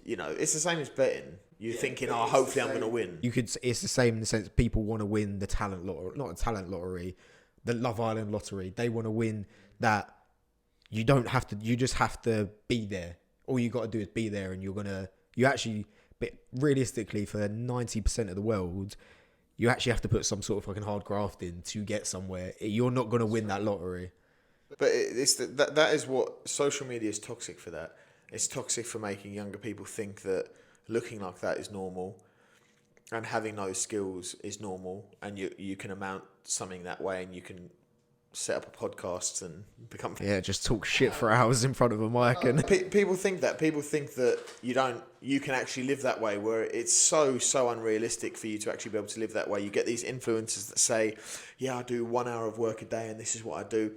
it's the same as betting. You're thinking, oh, hopefully I'm going to win. It's the same in the sense people want to win the talent lottery, not the talent lottery, the Love Island lottery. They want to win that. You don't have to. You just have to be there. All you got to do is be there, and you actually. But realistically, for 90% of the world, you actually have to put some sort of fucking hard graft in to get somewhere. You're not going to win that lottery. But that is what social media is toxic for. That it's toxic for making younger people think that looking like that is normal, and having those skills is normal, and you can amount something that way, and you can set up a podcast and become just talk shit for hours in front of a mic. And people think that you can actually live that way, where it's so unrealistic for you to actually be able to live that way. You get these influencers that say, yeah, I do 1 hour of work a day and this is what I do.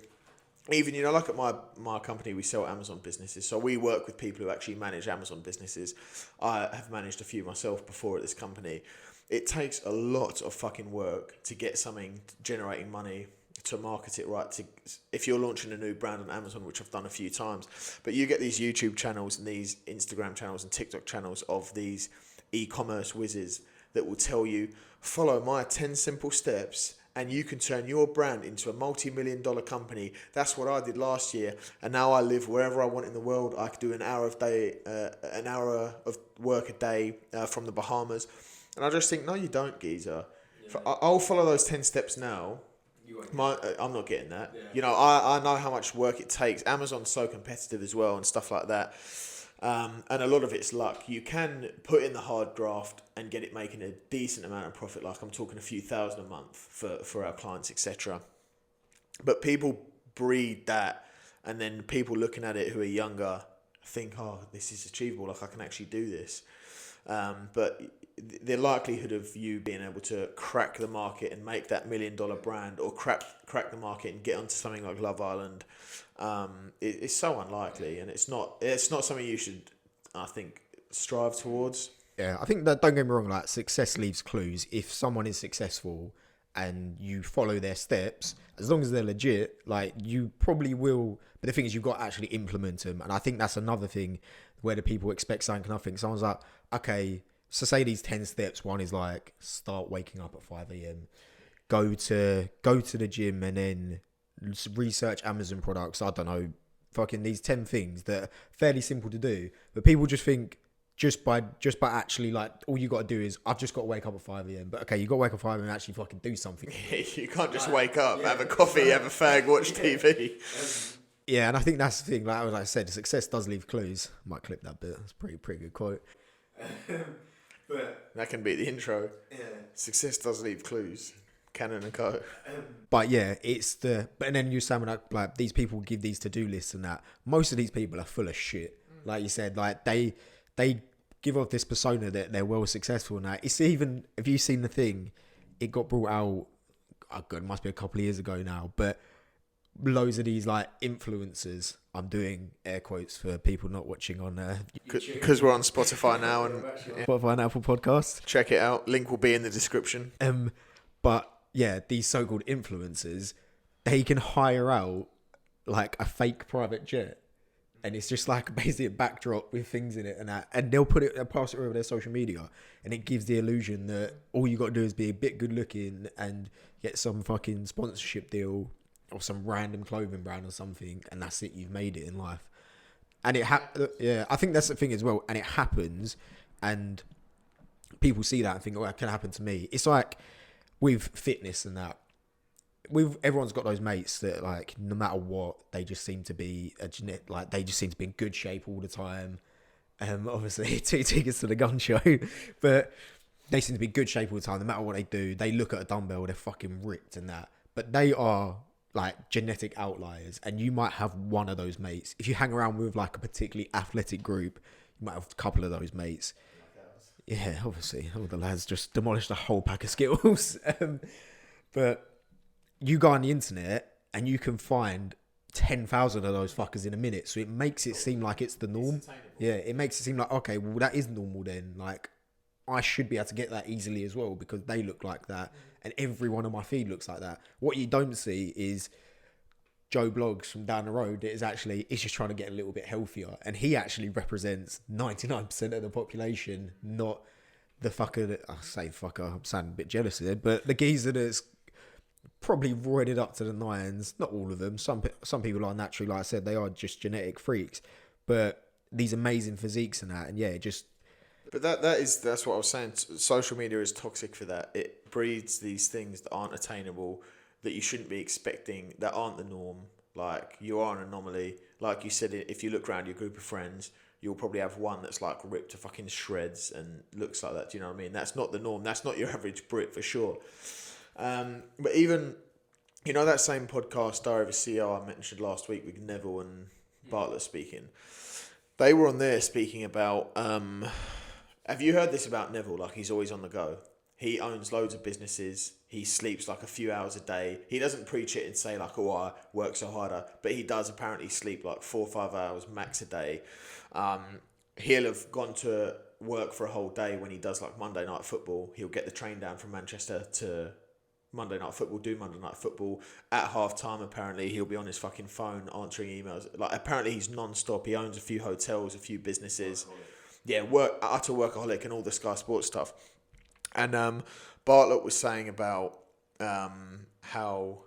Even, like at my company, we sell Amazon businesses. So we work with people who actually manage Amazon businesses. I have managed a few myself before at this company. It takes a lot of fucking work to get something generating money, to market it right. If you're launching a new brand on Amazon, which I've done a few times, but you get these YouTube channels and these Instagram channels and TikTok channels of these e-commerce whizzes that will tell you, follow my 10 simple steps and you can turn your brand into a multi-million-dollar company. That's what I did last year, and now I live wherever I want in the world. I could do an hour of work a day from the Bahamas, and I just think, no, you don't, geezer. Yeah. I'll follow those 10 steps now. I'm not getting that. Yeah. I know how much work it takes. Amazon's so competitive as well and stuff like that. And a lot of it's luck. You can put in the hard graft and get it making a decent amount of profit. Like I'm talking a few thousand a month for our clients, etc. But people breed that, and then people looking at it who are younger think, oh, this is achievable. Like I can actually do this. But the likelihood of you being able to crack the market and make that $1 million brand, or crack the market and get onto something like Love Island, it's so unlikely, and it's not something you should, I think, strive towards. Yeah, I think that, don't get me wrong, like success leaves clues. If someone is successful and you follow their steps, as long as they're legit, like you probably will. But the thing is, you've got to actually implement them, and I think that's another thing where the people expect something. And I think someone's like, okay, so say these 10 steps. One is like start waking up at 5 a.m, go to the gym, and then research Amazon products. I don't know, fucking these 10 things that are fairly simple to do, but people just think just by actually, like, all you got to do is I've just got to wake up at 5 a.m. But okay, you got to wake up at 5 a.m. and actually fucking do something. You can't just wake up, have a coffee, have a fag, watch TV. Yeah, and I think that's the thing. Like I said, success does leave clues. Might clip that bit. That's a pretty good quote. But that can be the intro. Yeah. Success does leave clues. Canon and Co. But yeah, and then you sound like these people give these to-do lists and that. Most of these people are full of shit. Like you said, like they give off this persona that they're well successful now. It's even, if you've seen the thing, it got brought out, oh God, it must be a couple of years ago now, but loads of these like influencers, I'm doing air quotes for people not watching on because we're on Spotify now and Spotify and Apple Podcasts. Check it out. Link will be in the description. But yeah, these so-called influencers, they can hire out like a fake private jet, and it's just like basically a backdrop with things in it and that, and they'll pass it over their social media, and it gives the illusion that all you got to do is be a bit good looking and get some fucking sponsorship deal or some random clothing brand or something, and that's it, you've made it in life. And yeah, I think that's the thing as well, and it happens, and people see that and think, oh, that can happen to me. It's like with fitness and that, everyone's got those mates that, like, no matter what, they just seem to be they just seem to be in good shape all the time. Obviously, two tickets to the gun show, but they seem to be in good shape all the time. No matter what they do, they look at a dumbbell, they're fucking ripped and that. But they are like genetic outliers, and you might have one of those mates. If you hang around with like a particularly athletic group, you might have a couple of those mates. Yeah, obviously, all the lads just demolished a whole pack of Skittles. But you go on the internet and you can find 10,000 of those fuckers in a minute. So it makes it seem like it's the norm. Yeah, it makes it seem like, okay, well, that is normal then. Like, I should be able to get that easily as well because they look like that. And everyone on my feed looks like that. What you don't see is Joe Blogs from down the road that is actually, he's just trying to get a little bit healthier. And he actually represents 99% of the population, not the fucker that, I say fucker, I'm sounding a bit jealous here, but the geezer that's probably roided up to the nines. Not all of them. Some people are naturally, like I said, they are just genetic freaks. But these amazing physiques and that, and yeah, just. But that's what I was saying. Social media is toxic for that. It breeds these things that aren't attainable, that you shouldn't be expecting, that aren't the norm. Like, you are an anomaly. Like you said, if you look around your group of friends, you'll probably have one that's like ripped to fucking shreds and looks like that. Do you know what I mean? That's not the norm. That's not your average Brit for sure. But even, you know, that same podcast, Diary of a CEO, I mentioned last week with Neville and Bartlett speaking. They were on there speaking about, have you heard this about Neville? Like, he's always on the go. He owns loads of businesses. He sleeps like a few hours a day. He doesn't preach it and say like, oh, I work so harder. But he does apparently sleep like 4 or 5 hours max a day. He'll have gone to work for a whole day when he does like Monday Night Football. He'll get the train down from Manchester to Monday Night Football, do Monday Night Football. At half time, apparently, he'll be on his fucking phone answering emails. Like, apparently he's non-stop. He owns a few hotels, a few businesses. Yeah, utter workaholic and all the Sky Sports stuff. And Bartlett was saying about how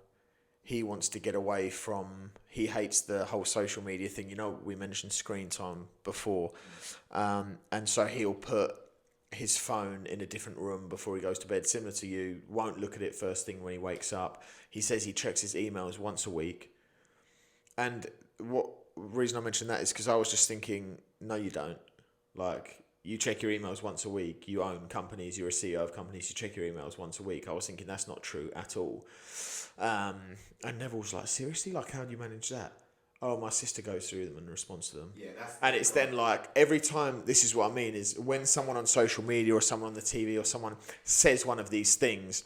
he wants to get away from, he hates the whole social media thing. You know, we mentioned screen time before. And so he'll put his phone in a different room before he goes to bed, similar to you, won't look at it first thing when he wakes up. He says he checks his emails once a week. And what reason I mentioned that is because I was just thinking, no, you don't. Like, you check your emails once a week, you own companies, you're a CEO of companies, you check your emails once a week. I was thinking that's not true at all. And Neville was like, seriously? Like, how do you manage that? Oh, my sister goes through them and responds to them. Yeah, and it's then like, every time, this is what I mean, is when someone on social media or someone on the TV or someone says one of these things,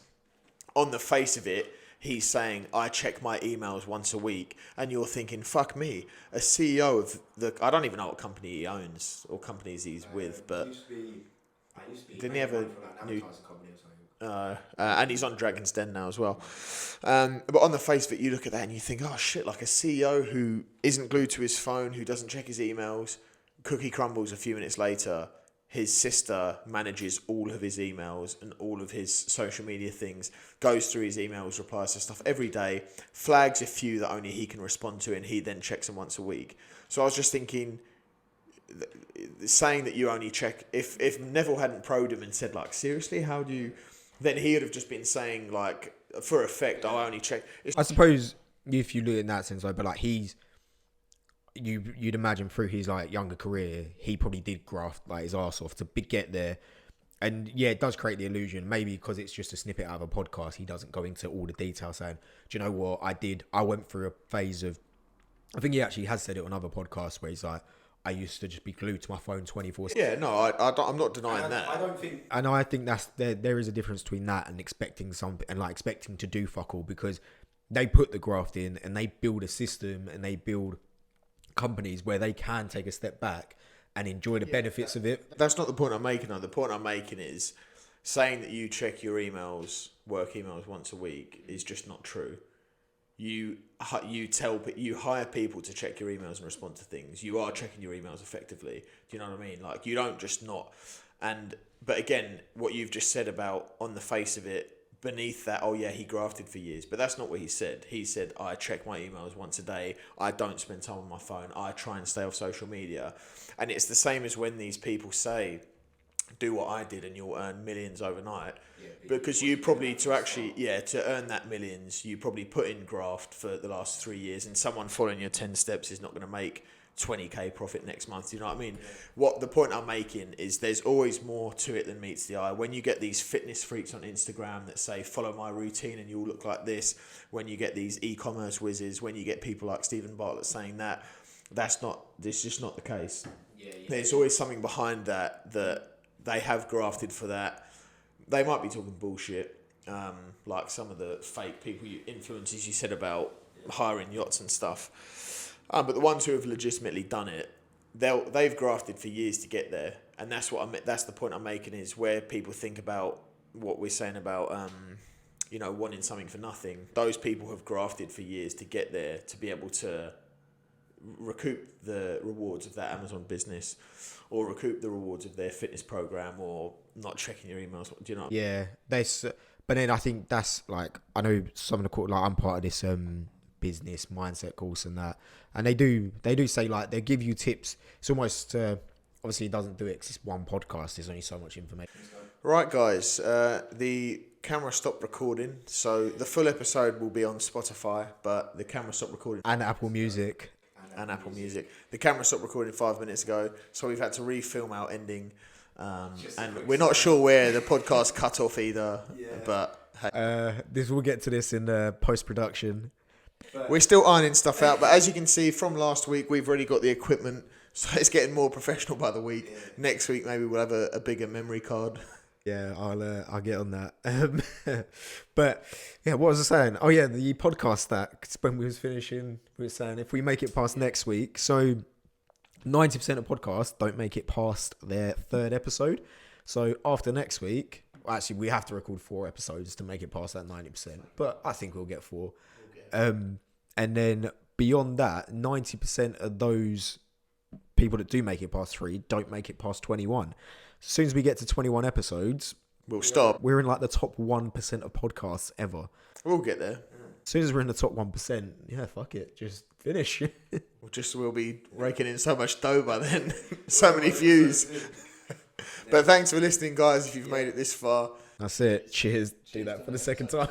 on the face of it, he's saying, I check my emails once a week. And you're thinking, fuck me, a CEO of I don't even know what company he owns or companies he's with, but didn't he have a new company or something? And he's on Dragon's Den now as well. But on the face of it, you look at that and you think, oh shit, like a CEO who isn't glued to his phone, who doesn't check his emails, cookie crumbles a few minutes later, his sister manages all of his emails and all of his social media things, goes through his emails, replies to stuff every day, flags a few that only he can respond to, and he then checks them once a week. So I was just thinking, saying that you only check, if Neville hadn't probed him and said like, seriously, how do you, then he would have just been saying like, for effect, I only check. I suppose if you look in that sense, though, but like you'd imagine through his like younger career, he probably did graft like his arse off to get there. And yeah, it does create the illusion, maybe because it's just a snippet out of a podcast. He doesn't go into all the details saying, do you know what I went through a phase of, I think he actually has said it on other podcasts where he's like, I used to just be glued to my phone 24/7. Yeah, no, I'm not denying that. I think that's there is a difference between that and expecting something and like expecting to do fuck all, because they put the graft in and they build a system and they build companies where they can take a step back and enjoy the benefits of it. That's not the point I'm making, though. The point I'm making is saying that you check your emails, work emails once a week is just not true. You hire people to check your emails and respond to things. You are checking your emails effectively. Do you know what I mean? Like, you don't just not. But again, what you've just said about on the face of it, beneath that, oh yeah, he grafted for years. But that's not what he said. He said, I check my emails once a day. I don't spend time on my phone. I try and stay off social media. And it's the same as when these people say, do what I did and you'll earn millions overnight. Because you probably, to earn that millions, you probably put in graft for the last 3 years, and someone following your 10 steps is not going to make 20k profit next month. Do you know what I mean? What the point I'm making is there's always more to it than meets the eye. When you get these fitness freaks on Instagram that say, follow my routine and you'll look like this, when you get these e-commerce whizzes, when you get people like Stephen Bartlett saying that, this is just not the case. There's always something behind that they have grafted for that. They might be talking bullshit, like some of the fake people, influencers you said about hiring yachts and stuff. But the ones who have legitimately done it, they've grafted for years to get there, and that's that's the point I'm making, is where people think about what we're saying about wanting something for nothing. Those people have grafted for years to get there, to be able to recoup the rewards of that Amazon business, or recoup the rewards of their fitness program, or not checking your emails. Do you know? Yeah, but then I think that's like, I know some of the I'm part of this business mindset course and that, and they do say, like, they give you tips. It's almost obviously it doesn't do it 'cause it's one podcast. There's only so much information. Right, guys. The camera stopped recording, so the full episode will be on Spotify, but the camera stopped recording And Apple Music. The camera stopped recording 5 minutes ago, so we've had to refilm our ending, and we're not sure where the podcast cut off either. Yeah. But hey. We'll get to this in post-production. We're still ironing stuff out, but as you can see from last week, we've already got the equipment, so it's getting more professional by the week. Yeah. Next week, maybe we'll have a bigger memory card. Yeah, I'll get on that. But yeah, what was I saying? Oh yeah, the podcast stack. When we was finishing, we were saying if we make it past next week, so 90% of podcasts don't make it past their third episode. So after next week, actually we have to record 4 episodes to make it past that 90%. But I think we'll get 4. And then beyond that, 90% of those people that do make it past 3 don't make it past 21. As soon as we get to 21 episodes, we'll stop. We're in like the top 1% of podcasts ever. We'll get there. As soon as we're in the top 1%, yeah, fuck it, just finish. We'll be raking in so much dough by then. So many views. But thanks for listening, guys, if you've made it this far. That's it. Cheers. Do that for the second time.